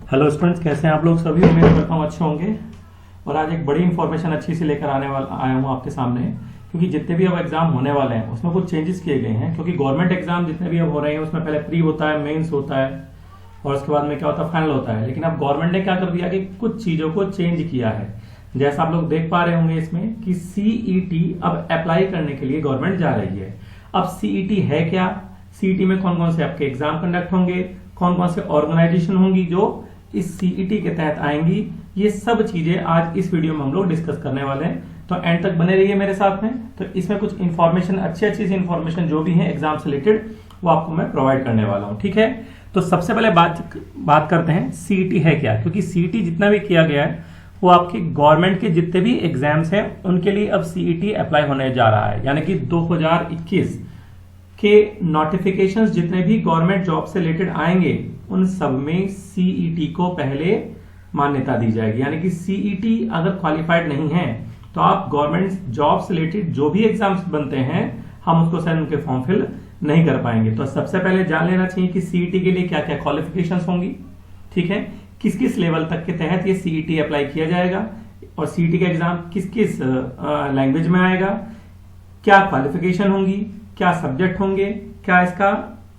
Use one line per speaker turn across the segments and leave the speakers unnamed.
Hello students, कैसे हैं आप लोग सभी। उम्मीद करता हूँ अच्छे होंगे। और आज एक बड़ी इंफॉर्मेशन अच्छी सी लेकर आया हूँ आपके सामने, क्योंकि जितने भी अब एग्जाम होने वाले हैं उसमें कुछ चेंजेस किए गए हैं। क्योंकि गवर्नमेंट एग्जाम जितने भी अब हो रहे हैं उसमें पहले प्री होता है, मेंस होता है और उसके बाद में क्या होता है, फाइनल होता है। लेकिन अब गवर्नमेंट ने क्या कर दिया कि कुछ चीजों को चेंज किया है। जैसा आप लोग देख पा रहे होंगे इसमें कि सीईटी अब अप्लाई करने के लिए गवर्नमेंट जा रही है। अब सीईटी है क्या, सीईटी में कौन कौन से आपके एग्जाम कंडक्ट होंगे, कौन कौन से ऑर्गेनाइजेशन होंगी जो इस सीईटी के तहत आएंगी, ये सब चीजें आज इस वीडियो में हम लोग डिस्कस करने वाले हैं। तो एंड तक बने रहिए मेरे साथ में। तो इसमें कुछ इन्फॉर्मेशन, अच्छी अच्छी सी इन्फॉर्मेशन जो भी है एग्जाम से रिलेटेड, वो आपको मैं प्रोवाइड करने वाला हूं। ठीक है, तो सबसे पहले बात करते हैं सीईटी है क्या। क्योंकि सीईटी जितना भी किया गया है वो आपके गवर्नमेंट के जितने भी एग्जाम्स हैं उनके लिए अब सीईटी अप्लाई होने जा रहा है। यानी कि 2021 के नोटिफिकेशंस जितने भी गवर्नमेंट जॉब से रिलेटेड आएंगे उन सब में सीईटी को पहले मान्यता दी जाएगी। यानी कि सीईटी अगर क्वालिफाइड नहीं है तो आप गवर्नमेंट जॉब से रिलेटेड जो भी एग्जाम्स बनते हैं हम उसको शायद उनके फॉर्म फिल नहीं कर पाएंगे। तो सबसे पहले जान लेना चाहिए कि सीईटी के लिए क्या क्या क्वालिफिकेशंस होंगी। ठीक है, किस किस लेवल तक के तहत ये सीईटी अप्लाई किया जाएगा और सीईटी का एग्जाम किस किस लैंग्वेज में आएगा, क्या क्वालिफिकेशन होंगी, क्या सब्जेक्ट होंगे, क्या इसका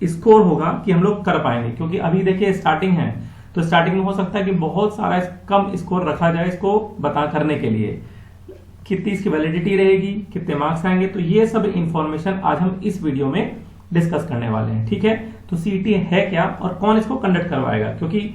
स्कोर होगा कि हम लोग कर पाएंगे। क्योंकि अभी देखिए स्टार्टिंग है, तो स्टार्टिंग में हो सकता है कि बहुत सारा कम स्कोर रखा जाए इसको बता करने के लिए, कितनी इसकी वैलिडिटी रहेगी, कितने मार्क्स आएंगे। तो ये सब इंफॉर्मेशन आज हम इस वीडियो में डिस्कस करने वाले हैं। ठीक है, तो सीईटी है क्या और कौन इसको कंडक्ट करवाएगा। क्योंकि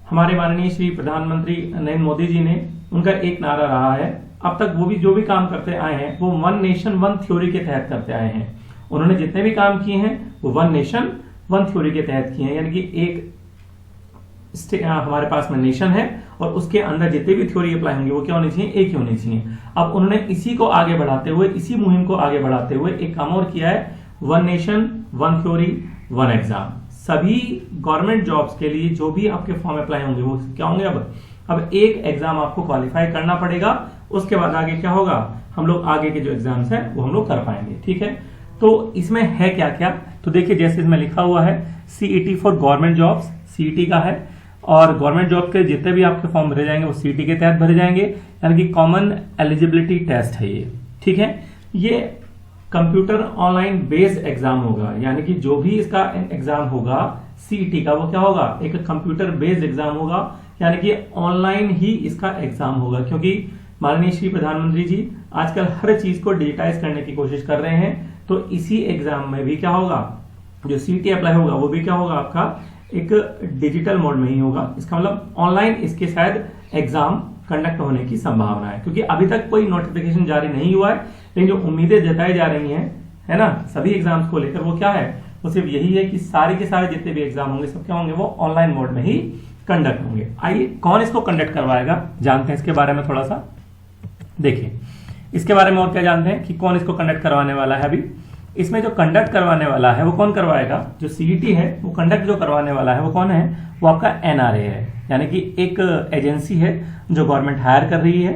हमारे माननीय श्री प्रधानमंत्री नरेंद्र मोदी जी ने, उनका एक नारा रहा है, अब तक वो भी जो भी काम करते आए हैं वो वन नेशन वन थ्योरी के तहत करते आए हैं। उन्होंने जितने भी काम किए हैं वो वन नेशन वन थ्योरी के तहत किए हैं। यानी कि एक हमारे पास में नेशन है और उसके अंदर जितने भी थ्योरी अप्लाई होंगे वो क्या होनी चाहिए, एक ही होनी चाहिए। अब उन्होंने इसी को आगे बढ़ाते हुए, इसी मुहिम को आगे बढ़ाते हुए एक काम और किया है, one nation one theory one exam. सभी गवर्नमेंट जॉब्स के लिए जो भी आपके फॉर्म अप्लाई होंगे वो क्या होंगे, अब एक एग्जाम आपको क्वालिफाई करना पड़ेगा। उसके बाद आगे क्या होगा, हम लोग आगे के जो एग्जाम्स हैं वो हम लोग कर पाएंगे। ठीक है, तो इसमें है क्या क्या, तो देखिए जैसे इसमें लिखा हुआ है CET for government jobs, CET का है। और गवर्नमेंट जॉब के जितने भी आपके फॉर्म भरे जाएंगे वो सीईटी के तहत भरे जाएंगे। यानी कि कॉमन एलिजिबिलिटी टेस्ट है ये। ठीक है, ये कंप्यूटर ऑनलाइन बेस्ड एग्जाम होगा। यानी कि जो भी इसका एग्जाम होगा सीईटी का वो क्या होगा, एक कंप्यूटर बेस्ड एग्जाम होगा। यानी कि ऑनलाइन ही इसका एग्जाम होगा। क्योंकि माननीय श्री प्रधानमंत्री जी आजकल हर चीज को डिजिटाइज करने की कोशिश कर रहे हैं। तो इसी एग्जाम में भी क्या होगा, जो सीईटी अप्लाई होगा वो भी क्या होगा, आपका एक डिजिटल मोड में ही होगा। इसका मतलब ऑनलाइन इसके शायद एग्जाम कंडक्ट होने की संभावना है। क्योंकि अभी तक कोई नोटिफिकेशन जारी नहीं हुआ है, लेकिन जो उम्मीदें जताई जा रही हैं, है ना, सभी एग्जाम्स को लेकर, वो क्या है, वो सिर्फ यही है कि सारे के सारे जितने भी एग्जाम होंगे सब क्या होंगे, वो ऑनलाइन मोड में ही कंडक्ट होंगे। आइए कौन इसको कंडक्ट करवाएगा जानते हैं इसके बारे में थोड़ा सा। देखिए इसके बारे में और क्या जानते हैं कि कौन इसको कंडक्ट करवाने वाला है। अभी इसमें जो कंडक्ट करवाने वाला है वो कौन करवाएगा, जो सीईटी है वो कंडक्ट जो करवाने वाला है वो कौन है, वो आपका एनआरए है। यानी कि एक एजेंसी है जो गवर्नमेंट हायर कर रही है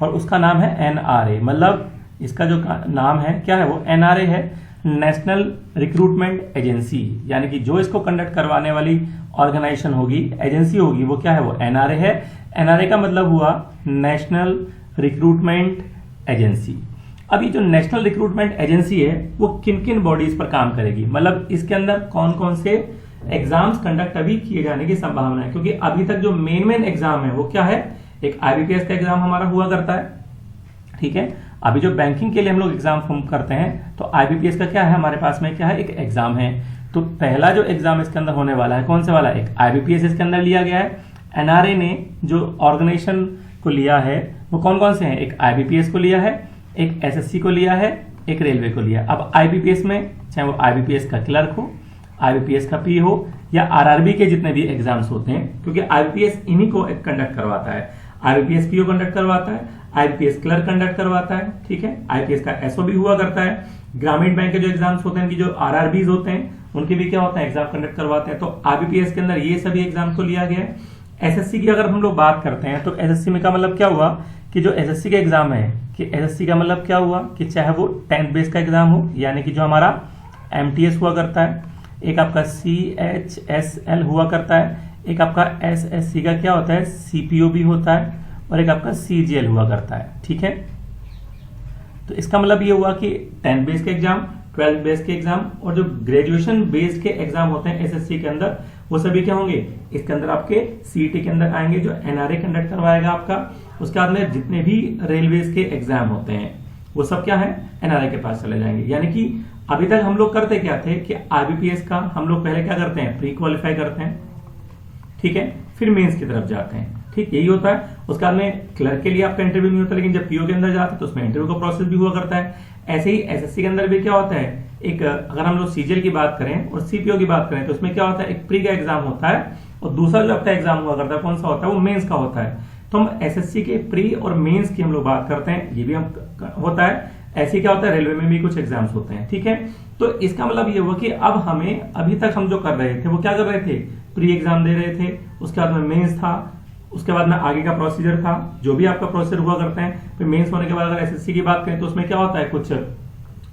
और उसका नाम है एनआरए। मतलब इसका जो नाम है क्या है, वो एनआरए है, नेशनल रिक्रूटमेंट एजेंसी। यानी कि जो इसको कंडक्ट करवाने वाली ऑर्गेनाइजेशन होगी, एजेंसी होगी, वो क्या है, वो एनआरए है। एनआरए का मतलब हुआ नेशनल रिक्रूटमेंट एजेंसी। अभी जो नेशनल रिक्रूटमेंट एजेंसी है वो किन किन बॉडीज पर काम करेगी, मतलब इसके अंदर कौन कौन से एग्जाम्स कंडक्ट अभी किए जाने की संभावना है। क्योंकि अभी तक जो मेन एग्जाम है वो क्या है, एक आईबीपीएस का एग्जाम हमारा हुआ करता है। ठीक है, अभी जो बैंकिंग के लिए हम लोग एग्जाम फॉर्म करते हैं तो आईबीपीएस का क्या है, हमारे पास में क्या है, एक एग्जाम है। तो पहला जो एग्जाम इसके अंदर होने वाला है कौन से वाला, एक आईबीपीएस इसके अंदर लिया गया है। एनआरए ने जो ऑर्गेनाइजेशन को लिया है वो कौन कौन से हैं, एक आईबीपीएस को लिया है, एक एसएससी को लिया है, एक रेलवे को लिया। अब आईबीपीएस में चाहे वो आईबीपीएस का क्लर्क हो, आईबीपीएस का पी हो या आरआरबी के जितने भी एग्जाम्स होते हैं, क्योंकि आईबीपीएस इन्हीं को कंडक्ट करवाता है। आईबीपीएस पीओ कंडक्ट करवाता है, आईबीपीएस क्लर्क कंडक्ट करवाता है। ठीक है, आईपीएस का एसओ भी हुआ करता है। ग्रामीण बैंक के जो एग्जाम्स होते हैं, उनकी जो आरआरबीज होते हैं, उनके भी क्या होता है, एग्जाम कंडक्ट करवाते हैं। तो आईबीपीएस के अंदर ये सभी एग्जाम को लिया गया है। एसएससी की अगर हम लोग बात करते हैं तो एसएससी में का मतलब क्या हुआ कि जो एसएससी का एग्जाम है, कि एसएससी का मतलब क्या हुआ कि चाहे वो 10th बेस का एग्जाम हो, यानी कि जो हमारा एमटीएस हुआ करता है, एक आपका CHSL हुआ करता है, एक आपका एसएससी का क्या होता है, सीपीओ भी होता है, और एक आपका सीजीएल हुआ करता है। ठीक है, तो इसका मतलब ये हुआ कि 10 बेस के एग्जाम, 12 बेस के एग्जाम और जो ग्रेजुएशन बेस्ड के एग्जाम होते हैं एसएससी के अंदर, वो सभी क्या होंगे, इसके अंदर आपके सीईटी के अंदर आएंगे जो एनआरए कंडक्ट करवाएगा आपका। उसके बाद में जितने भी रेलवेज के एग्जाम होते हैं वो सब क्या है, एनआरए के पास चले जाएंगे। यानी कि अभी तक हम लोग करते क्या थे कि आईबीपीएस का हम लोग पहले क्या करते हैं, प्री क्वालिफाई करते हैं, ठीक है, फिर मेंस की तरफ जाते हैं। ठीक, यही होता है। उसके बाद में क्लर्क के लिए आपका इंटरव्यू नहीं होता, लेकिन जब पीओ के अंदर जाते हैं तो उसमें इंटरव्यू का प्रोसेस भी हुआ करता है। ऐसे ही एसएससी के अंदर भी क्या होता है, एक अगर हम लोग सीजीएल की बात करें और सीपीओ की बात करें तो उसमें क्या होता है, एक प्री का एग्जाम होता है और दूसरा जो आपका एग्जाम हुआ करता है कौन सा होता है, वो मेंस का होता है। तो हम एसएससी के प्री और मेंस की हम लोग बात करते हैं, ये भी हम होता है। ऐसे क्या होता है, रेलवे में भी कुछ एग्जाम्स होते हैं। ठीक है, तो इसका मतलब ये हुआ कि अब हमें अभी तक हम जो कर रहे थे वो क्या कर रहे थे, प्री एग्जाम दे रहे थे, उसके बाद में मेंस था, उसके बाद में आगे का प्रोसीजर था, जो भी आपका प्रोसीजर हुआ करता है। फिर मेंस होने के बाद अगर एसएससी की बात करें तो उसमें क्या होता है, कुछ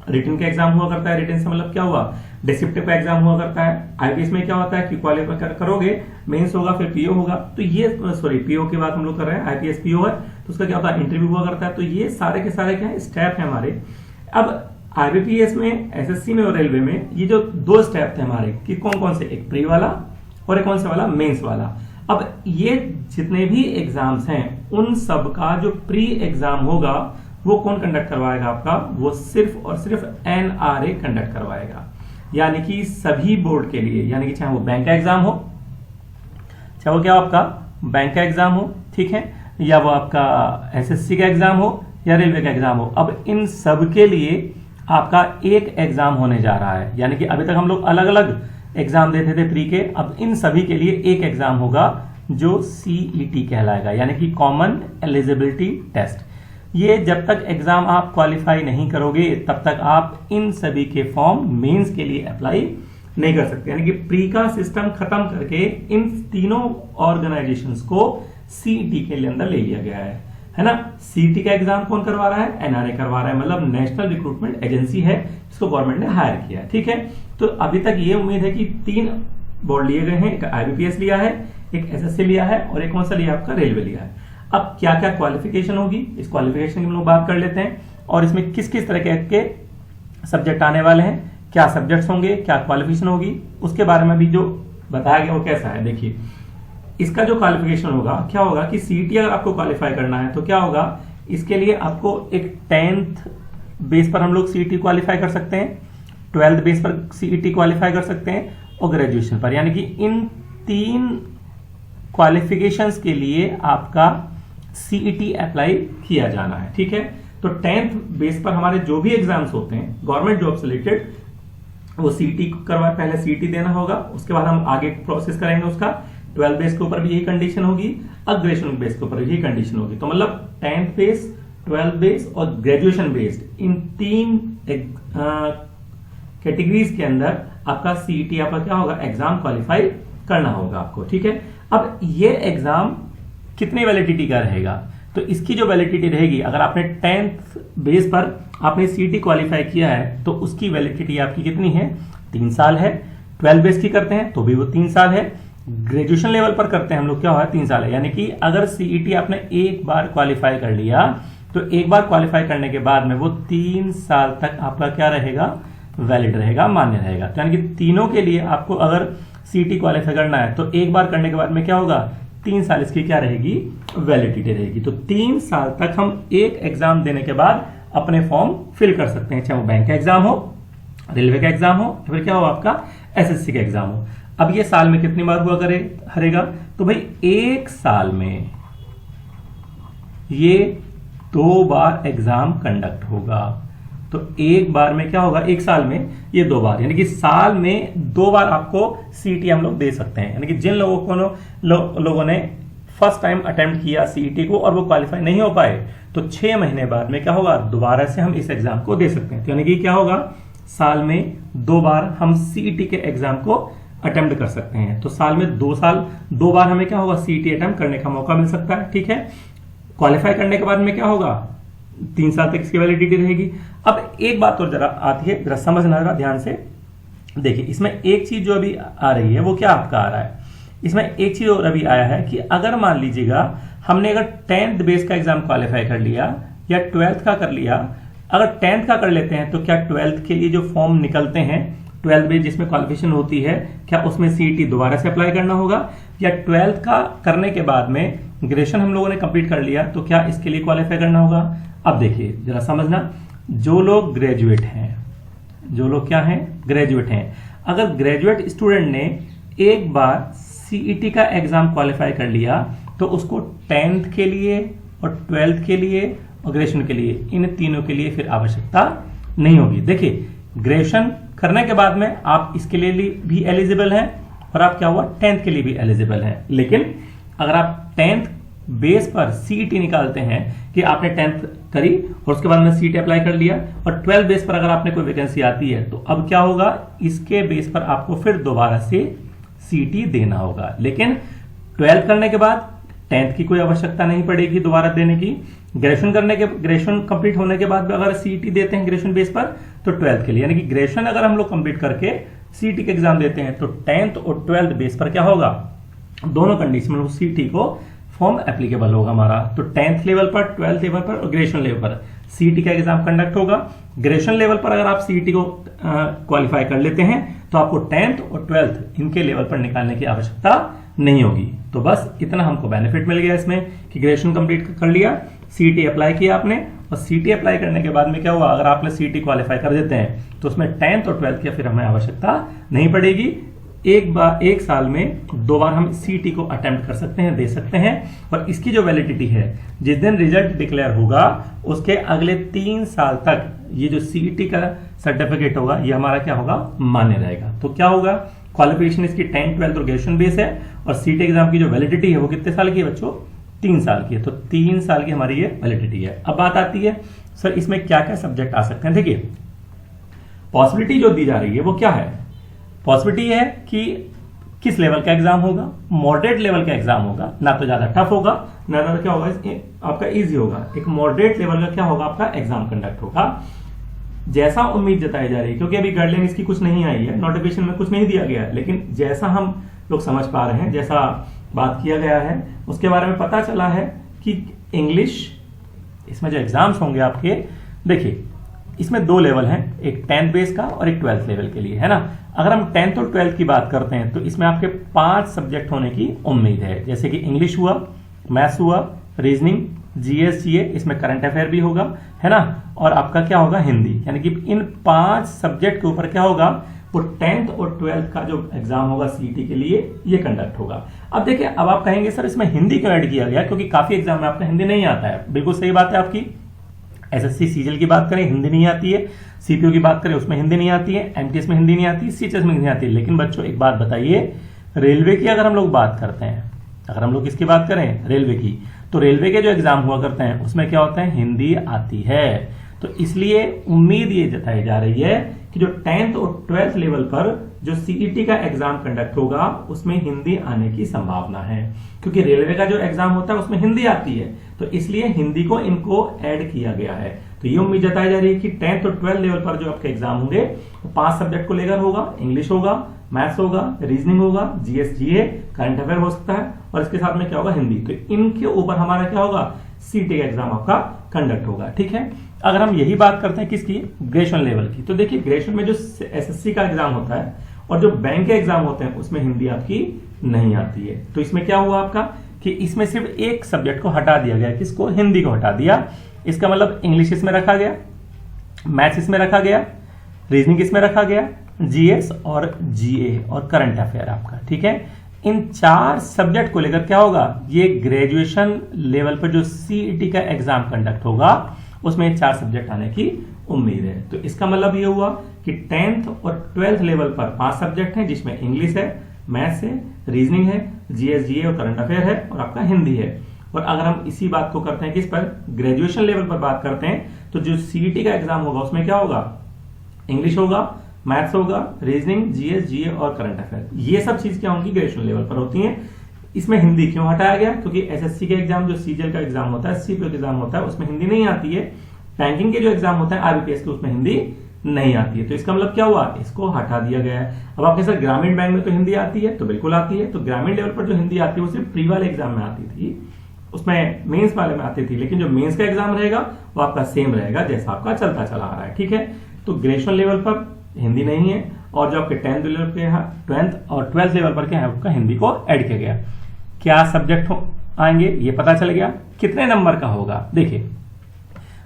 रिटन का एग्जाम हुआ करता है। रिटन से मतलब क्या हुआ, डिस्क्रिप्टिव का एग्जाम हुआ करता है। आईपीएस में क्या होता है कि क्वालिफाई करोगे, मेंस होगा, फिर पीओ होगा। तो ये सॉरी पीओ की बात हम लोग कर रहे हैं, आईपीएस पीओ है तो उसका क्या होता है, इंटरव्यू हुआ करता है। तो ये सारे के सारे क्या है, स्टेप है हमारे। अब आईबीपीएस में, एसएससी में और रेलवे में ये जो 2 स्टेप थे हमारे कि कौन कौन से, एक प्री वाला और एक कौन सा वाला, मेंस वाला। अब ये जितने भी एग्जाम्स हैं उन सब का जो प्री एग्जाम होगा वो कौन कंडक्ट करवाएगा आपका, वो सिर्फ और सिर्फ एनआरए कंडक्ट करवाएगा। यानी कि सभी बोर्ड के लिए, यानी कि चाहे वो बैंक का एग्जाम हो, चाहे वो क्या आपका बैंक का एग्जाम हो, ठीक है, या वो आपका एसएससी का एग्जाम हो या रेलवे का एग्जाम हो, अब इन सब के लिए आपका एक एग्जाम होने जा रहा है। यानी कि अभी तक हम लोग अलग अलग एग्जाम देते थे प्री के, अब इन सभी के लिए एक एग्जाम होगा जो सीईटी कहलाएगा, यानी कि कॉमन एलिजिबिलिटी टेस्ट। ये जब तक एग्जाम आप क्वालिफाई नहीं करोगे तब तक आप इन सभी के फॉर्म मेंस के लिए अप्लाई नहीं कर सकते। यानी कि प्री का सिस्टम खत्म करके इन तीनों ऑर्गेनाइजेशंस को सीईटी के लिए अंदर ले लिया गया है ना। सीईटी का एग्जाम कौन करवा रहा है, एनआरए करवा रहा है, मतलब नेशनल रिक्रूटमेंट एजेंसी है जिसको गवर्नमेंट ने हायर किया है। ठीक है, तो अभी तक ये उम्मीद है कि 3 बोर्ड लिए गए हैं, एक आईबीपीएस लिया है, एक एसएससी लिया है और एक कौन सा लिया आपका, रेलवे लिया है। अब क्या क्या क्वालिफिकेशन होगी, इस क्वालिफिकेशन की हम लोग बात कर लेते हैं और इसमें किस किस तरह के सब्जेक्ट आने वाले हैं, क्या सब्जेक्ट्स होंगे, क्या क्वालिफिकेशन होगी, उसके बारे में भी जो बताया गया वो कैसा है। देखिए, इसका जो क्वालिफिकेशन होगा क्या होगा कि सीईटी अगर आपको क्वालिफाई करना है तो क्या होगा, इसके लिए आपको एक 10th बेस पर हम लोग सीईटी क्वालिफाई कर सकते हैं, 12th बेस पर सीईटी क्वालिफाई कर सकते हैं और ग्रेजुएशन पर। यानी कि इन 3 क्वालिफिकेशंस के लिए आपका सीईटी अप्लाई किया जाना है। ठीक है, तो 10th बेस पर हमारे जो भी एग्जाम्स होते हैं गवर्नमेंट जॉब से रिलेटेड, वो सीईटी करवा, पहले सीईटी देना होगा, उसके बाद हम आगे प्रोसेस करेंगे उसका। 12 बेस के ऊपर भी यही कंडीशन होगी और ग्रेजुएशन बेस के ऊपर भी यही कंडीशन होगी। तो मतलब 10th बेस, 12 बेस और ग्रेजुएशन बेस्ड, इन 3 कैटेगरीज के अंदर आपका सीईटी आपका क्या होगा, एग्जाम क्वालिफाई करना होगा आपको। ठीक है, अब ये एग्जाम कितनी वैलिडिटी का रहेगा, तो इसकी जो वैलिडिटी रहेगी, अगर आपने 10th बेस पर आपने सीईटी क्वालिफाई किया है तो उसकी वैलिडिटी आपकी कितनी है, 3 साल है। 12 बेस की करते हैं तो भी वो 3 साल है। ग्रेजुएशन लेवल पर करते हैं हम लोग क्या हुआ, 3 साल है। यानी कि अगर सीईटी आपने एक बार क्वालिफाई कर लिया तो एक बार क्वालिफाई करने के बाद में वो 3 साल तक आपका क्या रहेगा, वैलिड रहेगा, मान्य रहेगा। तो यानी कि तीनों के लिए आपको अगर सीईटी क्वालिफाई करना है तो एक बार करने के बाद में क्या होगा, 3 साल इसकी क्या रहेगी, वैलिडिटी रहेगी। तो 3 साल तक हम एक एग्जाम देने के बाद अपने फॉर्म फिल कर सकते हैं, चाहे वो बैंक का एग्जाम हो, रेलवे का एग्जाम हो, फिर क्या हो आपका एसएससी का एग्जाम हो। अब ये साल में कितनी बार हुआ करेगा, तो भाई 1 साल में ये 2 बार एग्जाम कंडक्ट होगा। तो एक बार में क्या होगा, 1 साल में ये 2 बार, यानी कि साल में 2 बार आपको सीईटी हम लोग दे सकते हैं। यानी कि जिन लोगों ने फर्स्ट टाइम अटेम्प्ट किया सीईटी को और वो क्वालिफाई नहीं हो पाए तो 6 महीने बाद में क्या होगा, दोबारा से हम इस एग्जाम को दे सकते हैं। तो यानी कि क्या होगा, साल में 2 बार हम सीईटी के एग्जाम को अटेम्प्ट कर सकते हैं। तो साल में 2 बार हमें क्या होगा, सीईटी अटेम्प्ट करने का मौका मिल सकता है। ठीक है, क्वालिफाई करने के बाद में क्या होगा, 3 साल तक इसकी वैलिडिटी रहेगी। अब एक बात और जरा आती है, जरा समझना जरा ध्यान से देखिए, इसमें एक चीज जो अभी आ रही है वो क्या आपका आ रहा है, इसमें एक चीज और अभी आया है कि अगर मान लीजिएगा हमने अगर 10th बेस का एग्जाम क्वालिफाई कर लिया या 12th का कर लिया, अगर 10th का कर लेते हैं तो क्या 12th के लिए जो फॉर्म निकलते हैं 12th बेस जिसमें क्वालिफिकेशन होती है, क्या उसमें सीईटी दोबारा से अप्लाई करना होगा, या 12th का करने के बाद में ग्रेजुएशन हम लोगों ने कंप्लीट कर लिया तो क्या इसके लिए क्वालिफाई करना होगा? अब देखिए जरा समझना, जो लोग ग्रेजुएट हैं, जो लोग क्या हैं, ग्रेजुएट हैं, अगर ग्रेजुएट स्टूडेंट ने एक बार सीईटी का एग्जाम क्वालिफाई कर लिया तो उसको 10th के लिए और 12th के लिए और ग्रेजुएशन के लिए, इन तीनों के लिए फिर आवश्यकता नहीं होगी। देखिए ग्रेजुएशन करने के बाद में आप इसके लिए भी एलिजिबल हैं और आप क्या हुआ 10th के लिए भी एलिजिबल हैं। लेकिन अगर आप 10th बेस पर सीईटी निकालते हैं कि आपने 10th करी और उसके बाद में सीईटी अप्लाई कर लिया और 12th बेस पर अगर आपने कोई वैकेंसी आती है तो अब क्या होगा, इसके बेस पर आपको फिर दोबारा से सीईटी देना होगा। लेकिन 12th करने के बाद 10th की कोई आवश्यकता नहीं पड़ेगी दोबारा देने की। ग्रेजुएशन कंप्लीट होने के बाद भी अगर सीईटी देते हैं ग्रेजुएशन बेस पर तो 12th के लिए, यानी कि ग्रेजुएशन अगर हम लोग कंप्लीट करके सीईटी के एग्जाम देते हैं तो 10th और 12th बेस पर क्या होगा, दोनों कंडीशन में सीईटी को फॉर्म एप्लीकेबल होगा हमारा। तो 10th लेवल पर, 12th लेवल पर और ग्रेजुएशन लेवल पर सीईटी का एग्जाम कंडक्ट होगा। ग्रेजुएशन लेवल पर अगर आप सीईटी को क्वालिफाई कर लेते हैं तो आपको 10th और 12th इनके लेवल पर निकालने की आवश्यकता नहीं होगी। तो बस इतना हमको बेनिफिट मिल गया इसमें कि ग्रेजुएशन कंप्लीट कर लिया, सीईटी अप्लाई किया आपने और सीईटी अप्लाई करने के बाद में क्या हुआ, अगर आपने सीईटी क्वालिफाई कर देते हैं तो उसमें 10th और 12th की फिर हमें आवश्यकता नहीं पड़ेगी। एक साल में 2 बार हम सीईटी को अटेम्प्ट कर सकते हैं, दे सकते हैं और इसकी जो वैलिडिटी है, जिस दिन रिजल्ट डिक्लेयर होगा उसके अगले 3 साल तक ये जो सीईटी का सर्टिफिकेट होगा ये हमारा क्या होगा, मान्य रहेगा। तो क्या होगा, क्वालिफिकेशन इसकी 10th 12th और ग्रेजुएशन बेस है और सीईटी एग्जाम की जो वैलिडिटी है वो कितने साल की है बच्चों, 3 साल की है। तो 3 साल की हमारी ये वैलिडिटी है। अब बात आती है सर इसमें क्या क्या सब्जेक्ट आ सकते हैं। देखिए पॉसिबिलिटी जो दी जा रही है वो क्या है, पॉसिबिलिटी है कि किस लेवल का एग्जाम होगा, मॉडरेट लेवल का एग्जाम होगा, ना तो ज्यादा टफ होगा ना ज्यादा क्या होगा आपका इजी होगा, एक मॉडरेट लेवल का क्या होगा आपका एग्जाम कंडक्ट होगा, जैसा उम्मीद जताई जा रही है। क्योंकि अभी गाइडलाइन इसकी कुछ नहीं आई है, नोटिफिकेशन में कुछ नहीं दिया गया है, लेकिन जैसा हम लोग समझ पा रहे हैं, जैसा बात किया गया है उसके बारे में पता चला है कि इंग्लिश इसमें जो एग्जाम्स होंगे आपके, देखिए इसमें 2 लेवल हैं, एक 10th बेस का और एक 12th लेवल के लिए, है ना। अगर हम 10th और 12th की बात करते हैं तो इसमें आपके 5 सब्जेक्ट होने की उम्मीद है, जैसे कि इंग्लिश हुआ, मैथ्स हुआ, रीजनिंग, जीएस, सीए, इसमें करंट अफेयर भी होगा, है ना, और आपका क्या होगा हिंदी। यानी कि इन 5 सब्जेक्ट के ऊपर क्या होगा, वो 10th और 12th का जो एग्जाम होगा सीईटी के लिए ये कंडक्ट होगा। अब देखिए, अब आप कहेंगे सर इसमें हिंदी क्यों ऐड किया गया, क्योंकि काफी एग्जाम में आपको हिंदी नहीं आता है। बिल्कुल सही बात है आपकी। एसएससी सीजीएल की बात करें हिंदी नहीं आती है, सीपीयू की बात करें उसमें हिंदी नहीं आती है, एमटीएस में हिंदी नहीं आती, सीएचएस में नहीं आती है। लेकिन बच्चों एक बात बताइए, रेलवे की अगर हम लोग बात करते हैं, अगर हम लोग इसकी बात करें रेलवे की, तो रेलवे के जो एग्जाम हुआ करते हैं उसमें क्या होता है, हिंदी आती है। तो इसलिए उम्मीद ये जताई जा रही है कि जो 10th और 12th लेवल पर जो सीईटी का एग्जाम कंडक्ट होगा उसमें हिंदी आने की संभावना है, क्योंकि रेलवे का जो एग्जाम होता है उसमें हिंदी आती है, तो इसलिए हिंदी को इनको ऐड किया गया है। तो ये उम्मीद जताई जा रही है कि 10th और 12th लेवल पर जो आपके एग्जाम होंगे वो 5 सब्जेक्ट को लेकर होगा, इंग्लिश होगा, मैथ्स होगा, रीजनिंग होगा, जीएस, जीए, करंट अफेयर हो सकता है और इसके साथ में क्या होगा, हिंदी। तो इनके ऊपर हमारा क्या होगा, सीईटी का एग्जाम आपका कंडक्ट होगा। ठीक है। अगर हम यही बात करते हैं किसकी, ग्रेजुएशन लेवल की, तो देखिए ग्रेजुएशन में जो एसएससी का एग्जाम होता है और जो बैंक के एग्जाम होते हैं उसमें हिंदी आपकी नहीं आती है। तो इसमें क्या हुआ आपका कि इसमें सिर्फ एक सब्जेक्ट को हटा दिया गया, किसको, हिंदी को हटा दिया। इसका मतलब इंग्लिश इसमें रखा गया, मैथ्स इसमें रखा गया, रीजनिंग इसमें रखा गया, जीएस और जीए और करंट अफेयर आपका। ठीक है। इन 4 सब्जेक्ट को लेकर क्या होगा, ये ग्रेजुएशन लेवल पर जो सीईटी का एग्जाम कंडक्ट होगा उसमें 4 सब्जेक्ट आने की उम्मीद है। तो इसका मतलब ये हुआ कि 10th और 12th लेवल पर 5 सब्जेक्ट हैं, जिसमें इंग्लिश है, मैथ्स है, रीजनिंग है, जीएस, जीए और करंट अफेयर है और आपका हिंदी है। और अगर हम इसी बात को करते हैं किस पर, ग्रेजुएशन लेवल पर बात करते हैं, तो जो सीईटी का एग्जाम होगा उसमें क्या होगा, इंग्लिश होगा, मैथ्स होगा, रीजनिंग, जीएस, जीए और करंट अफेयर। ये सब चीज क्या होंगी, ग्रेजुएशन लेवल पर होती हैं। इसमें हिंदी क्यों हटाया गया, क्योंकि एसएससी के एग्जाम जो सीजीएल का एग्जाम होता है, सीपीयू का एग्जाम होता है, उसमें हिंदी नहीं आती है। बैंकिंग के जो एग्जाम होता है आरबीपीएस के, उसमें हिंदी नहीं आती है। तो इसका मतलब क्या हुआ, इसको हटा दिया गया है। अब आपके सर ग्रामीण बैंक में तो हिंदी आती है, तो बिल्कुल आती है। तो ग्रामीण लेवल पर जो हिंदी आती है वो सिर्फ प्री वाले एग्जाम में आती थी, उसमें मेंस वाले में आती थी, लेकिन जो मेंस का एग्जाम रहेगा वो आपका सेम रहेगा जैसा आपका चलता चला आ रहा है। ठीक है, तो ग्रेजुएशन लेवल पर हिंदी नहीं है, और जो आपके 10th लेवल पे है, 10th और 12th लेवल पर क्या है आपका हिंदी को ऐड किया गया। क्या सब्जेक्ट आएंगे ये पता चल गया। कितने नंबर का होगा, देखिए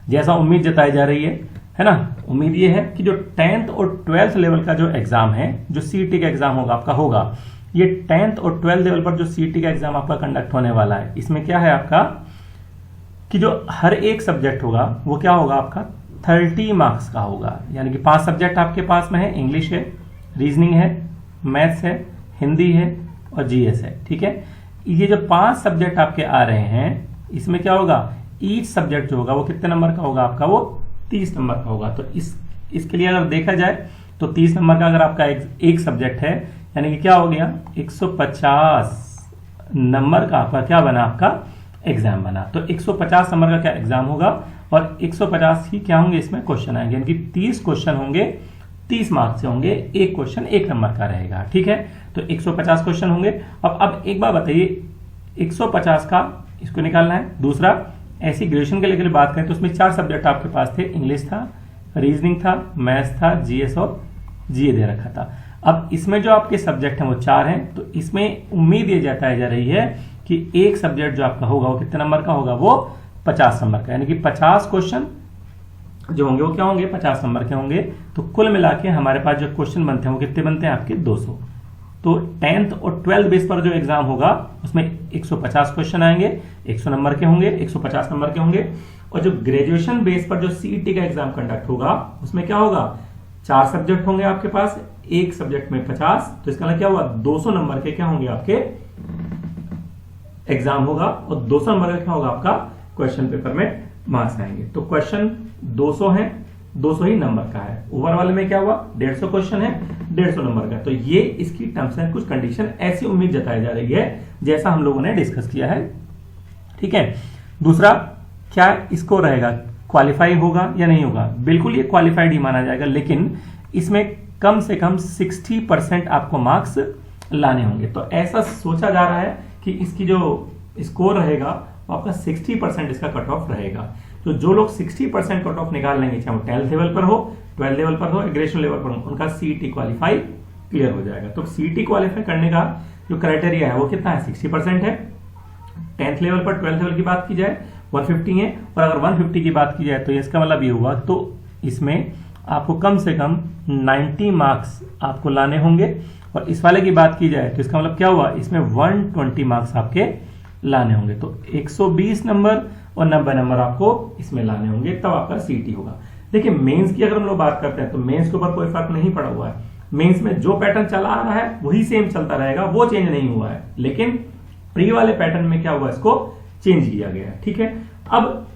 जैसा उम्मीद जताई जा रही है ना, उम्मीद ये है कि जो 10th और 12th लेवल का जो एग्जाम है, जो सीईटी का एग्जाम होगा, ये 10th और 12th लेवल पर जो सीईटी का एग्जाम आपका कंडक्ट होने वाला है, इसमें क्या है आपका कि जो हर एक सब्जेक्ट होगा वो क्या होगा आपका 30 मार्क्स का होगा। यानी कि 5 सब्जेक्ट आपके पास में है, इंग्लिश है, रीजनिंग है, मैथ्स है, हिंदी है और जीएस है। ठीक है, ये जो 5 सब्जेक्ट आपके आ रहे हैं, इसमें क्या होगा, ईच सब्जेक्ट जो होगा वो कितने नंबर का होगा आपका, वो 30 नंबर का होगा। तो इसके लिए अगर देखा जाए तो 30 नंबर का अगर आपका एक सब्जेक्ट है, यानी कि क्या हो गया 150 नंबर का आपका क्या बना, आपका एग्जाम बना। तो 150 नंबर का क्या एग्जाम होगा, और 150 ही क्या होंगे इसमें क्वेश्चन आएंगे, यानी कि 30 क्वेश्चन होंगे, 30 मार्क्स से होंगे, एक क्वेश्चन 1 नंबर का रहेगा। ठीक है, तो 150 क्वेश्चन होंगे। अब एक बार बताइए, 150 का इसको निकालना है। दूसरा, ऐसी ग्रेजुएशन के लिए बात करें तो उसमें 4 सब्जेक्ट आपके पास थे, इंग्लिश था, रीजनिंग था, मैथ्स था, जीएस और जीए दे रखा था। अब इसमें जो आपके सब्जेक्ट हैं वो 4 हैं, तो इसमें उम्मीद ये जताई जा रही है कि एक सब्जेक्ट जो आपका होगा वो कितने नंबर का होगा, वो 50 नंबर का, यानी कि 50 क्वेश्चन जो होंगे वो क्या होंगे, 50 नंबर के होंगे। तो कुल मिला के हमारे पास जो क्वेश्चन बनते हैं वो कितने बनते हैं आपके 200। तो 10th और 12th बेस पर जो एग्जाम होगा उसमें 150 क्वेश्चन आएंगे, 100 नंबर के होंगे, 150 नंबर के होंगे। और जो ग्रेजुएशन बेस पर जो सीईटी का एग्जाम कंडक्ट होगा उसमें क्या होगा, 4 सब्जेक्ट होंगे आपके पास, एक सब्जेक्ट में 50, तो इसका मतलब क्या हुआ 200 नंबर के क्या होंगे आपके एग्जाम होगा, और 200 नंबर का क्या होगा आपका क्वेश्चन पेपर में मार्क्स आएंगे। तो क्वेश्चन 200 है, 200 ही नंबर का है। ओवर वाले में क्या हुआ 150 क्वेश्चन है, 150 नंबर का। तो ये इसकी टर्म्स एंड कुछ कंडीशन ऐसी उम्मीद जताई जा रही है जैसा हम लोगों ने डिस्कस किया है। ठीक है, दूसरा क्या इसको रहेगा, क्वालिफाई होगा या नहीं होगा, बिल्कुल ये क्वालिफाइड ही माना जाएगा, लेकिन इसमें कम से कम 60% आपको मार्क्स लाने होंगे। तो ऐसा सोचा जा रहा है कि इसकी जो स्कोर रहेगा वो आपका 60% इसका कट ऑफ रहेगा। तो जो लोग 60% कट ऑफ निकाल लेंगे, चाहे वो 10th लेवल पर हो, 12th लेवल पर हो, ग्रेजुएशन लेवल पर हो, उनका सीईटी क्वालिफाई क्लियर हो जाएगा। तो सीईटी क्वालिफाई करने का जो क्राइटेरिया है वो कितना है, 60% है। 10th लेवल पर 12th लेवल की बात की जाए 150 है, और अगर 150 की बात की जाए तो इसका मतलब ये हुआ, तो इसमें आपको कम से कम 90 मार्क्स आपको लाने होंगे। और इस वाले की बात की जाए तो इसका मतलब क्या हुआ, इसमें 120 मार्क्स आपके लाने होंगे। तो 120 नंबर और 90 नंबर आपको इसमें लाने होंगे, तब आपका सीईटी होगा। देखिए मेंस की अगर हम लोग बात करते हैं तो मेंस के ऊपर कोई फर्क नहीं पड़ा हुआ है। मेंस में जो पैटर्न चला आ रहा है वही सेम चलता रहेगा, वो चेंज नहीं हुआ है, लेकिन प्री वाले पैटर्न में क्या हुआ, इसको चेंज किया गया है। ठीक है, अब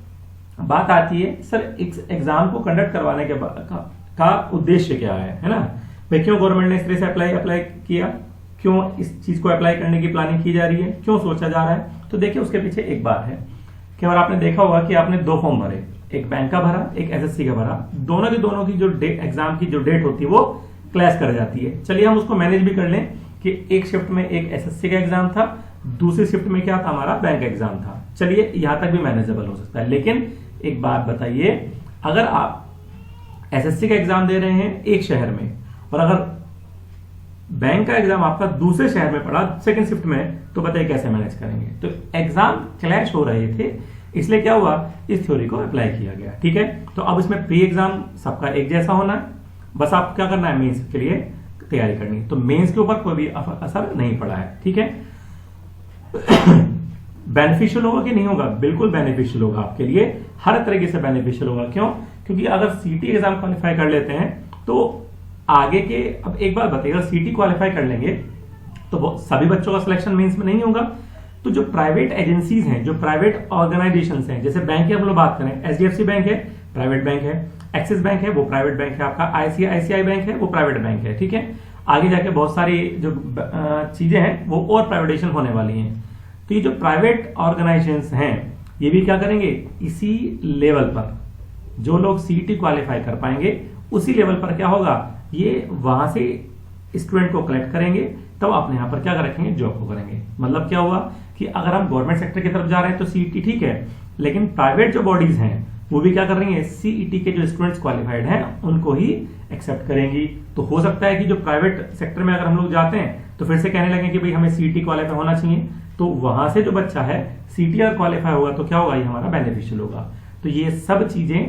बात आती है सर एग्जाम को कंडक्ट करवाने के का उद्देश्य क्या है ना भाई, क्यों गवर्नमेंट ने इस तरह से अप्लाई किया, क्यों इस चीज को अप्लाई करने की प्लानिंग की जा रही है, क्यों सोचा जा रहा है। तो देखिए उसके पीछे एक बात है कि अगर आपने देखा होगा कि आपने 2 फॉर्म भरे, एक बैंक का भरा, एक एसएससी का भरा, दोनों की जो एग्जाम की जो डेट होती है वो क्लैश कर जाती है। चलिए हम उसको मैनेज भी कर लें कि एक शिफ्ट में एक एसएससी का एग्जाम था, दूसरी शिफ्ट में क्या था, हमारा बैंक एग्जाम था। चलिए यहां तक भी मैनेजेबल हो सकता है। लेकिन एक बात बताइए, अगर आप एसएससी का एग्जाम दे रहे हैं एक शहर में, और अगर बैंक का एग्जाम आपका दूसरे शहर में पड़ा सेकंड शिफ्ट में, तो बताइए कैसे मैनेज करेंगे। तो एग्जाम क्लैश हो रहे थे, इसलिए क्या हुआ, इस थ्योरी को अप्लाई किया गया। ठीक है, तो अब इसमें प्री एग्जाम सबका एक जैसा होना है, बस आप क्या करना है, मेंस के लिए तैयारी करनी है। तो मेंस के ऊपर कोई भी असर नहीं पड़ा है। ठीक है, बेनिफिशियल होगा कि नहीं होगा, बिल्कुल बेनिफिशियल होगा आपके लिए, हर तरीके से बेनिफिशियल होगा। क्यों, क्योंकि अगर सीटी एग्जाम क्वालिफाई कर लेते हैं तो आगे के, अब एक बार बताइए, अगर सीटी क्वालिफाई कर लेंगे तो सभी बच्चों का सिलेक्शन मेंस में नहीं होगा। तो जो प्राइवेट एजेंसीज हैं, जो प्राइवेट ऑर्गेनाइजेशंस हैं, जैसे बैंक की हम लोग बात करें, एचडीएफसी बैंक है, प्राइवेट बैंक है, एक्सिस बैंक है, वो प्राइवेट बैंक है, आपका आईसीआईसीआई बैंक है, वो प्राइवेट बैंक है। ठीक है, आगे जाके बहुत सारी जो चीजें हैं वो और प्राइवेटाइजेशन होने वाली हैं। तो ये जो प्राइवेट ऑर्गेनाइजेशंस हैं ये भी क्या करेंगे, इसी लेवल पर जो लोग सीईटी क्वालिफाई कर पाएंगे उसी लेवल पर क्या होगा, ये वहां से स्टूडेंट को कलेक्ट करेंगे, तब अपने यहाँ पर क्या रखेंगे, जॉब को करेंगे। मतलब क्या हुआ कि अगर हम गवर्नमेंट सेक्टर की तरफ जा रहे हैं तो सीईटी ठीक है, लेकिन प्राइवेट जो बॉडीज हैं वो भी क्या कर रही है, सीईटी के जो स्टूडेंट्स क्वालिफाइड हैं उनको ही एक्सेप्ट करेंगी। तो हो सकता है कि जो प्राइवेट सेक्टर में अगर हम लोग जाते हैं तो फिर से कहने लगे कि भाई हमें सीईटी क्वालिफाई होना चाहिए, तो वहां से जो बच्चा है सीईटी अगर क्वालिफाई होगा तो क्या होगा, ये हमारा बेनिफिशियल होगा। तो ये सब चीजें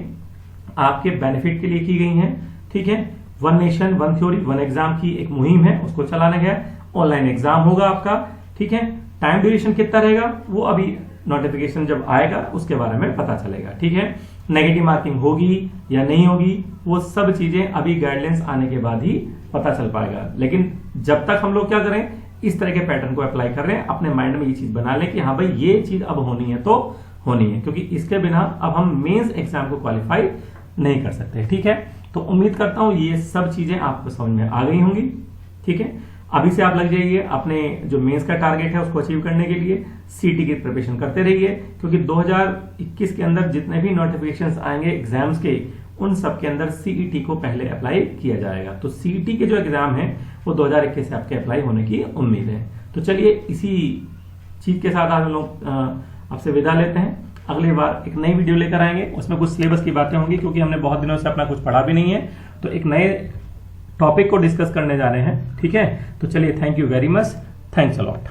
आपके बेनिफिट के लिए की गई हैं, ठीक है। One nation one theory one exam की एक मुहिम है, उसको चलाने गया। ऑनलाइन एग्जाम होगा आपका, ठीक है। टाइम ड्यूरेशन कितना रहेगा वो अभी नोटिफिकेशन जब आएगा उसके बारे में पता चलेगा, ठीक है। नेगेटिव मार्किंग होगी या नहीं होगी वो सब चीजें अभी गाइडलाइंस आने के बाद ही पता चल पाएगा। लेकिन जब तक हम लोग क्या करें, इस तरह के पैटर्न को अप्लाई कर रहे हैं, अपने माइंड में ये चीज बना लें कि हाँ भाई ये चीज अब होनी है तो होनी है, क्योंकि इसके बिना अब हम मेंस एग्जाम को क्वालिफाई नहीं कर सकते, ठीक है। तो उम्मीद करता हूं ये सब चीजें आपको समझ में आ गई होंगी, ठीक है। अभी से आप लग जाइए अपने जो मेंस का टारगेट है उसको अचीव करने के लिए, सीटी की प्रिपरेशन करते रहिए, क्योंकि 2021 के अंदर जितने भी नोटिफिकेशंस आएंगे एग्जाम्स के, उन सब के अंदर सीईटी को पहले अप्लाई किया जाएगा। तो सीईटी के जो एग्जाम है वो 2021 से आपके अप्लाई होने की उम्मीद है। तो चलिए इसी चीज के साथ हम लोग आपसे विदा लेते हैं। अगली बार एक नई वीडियो लेकर आएंगे, उसमें कुछ सिलेबस की बातें होंगी, क्योंकि हमने बहुत दिनों से अपना कुछ पढ़ा भी नहीं है, तो एक नए टॉपिक को डिस्कस करने जा रहे हैं, ठीक है। तो चलिए, thank you very much, thanks a lot.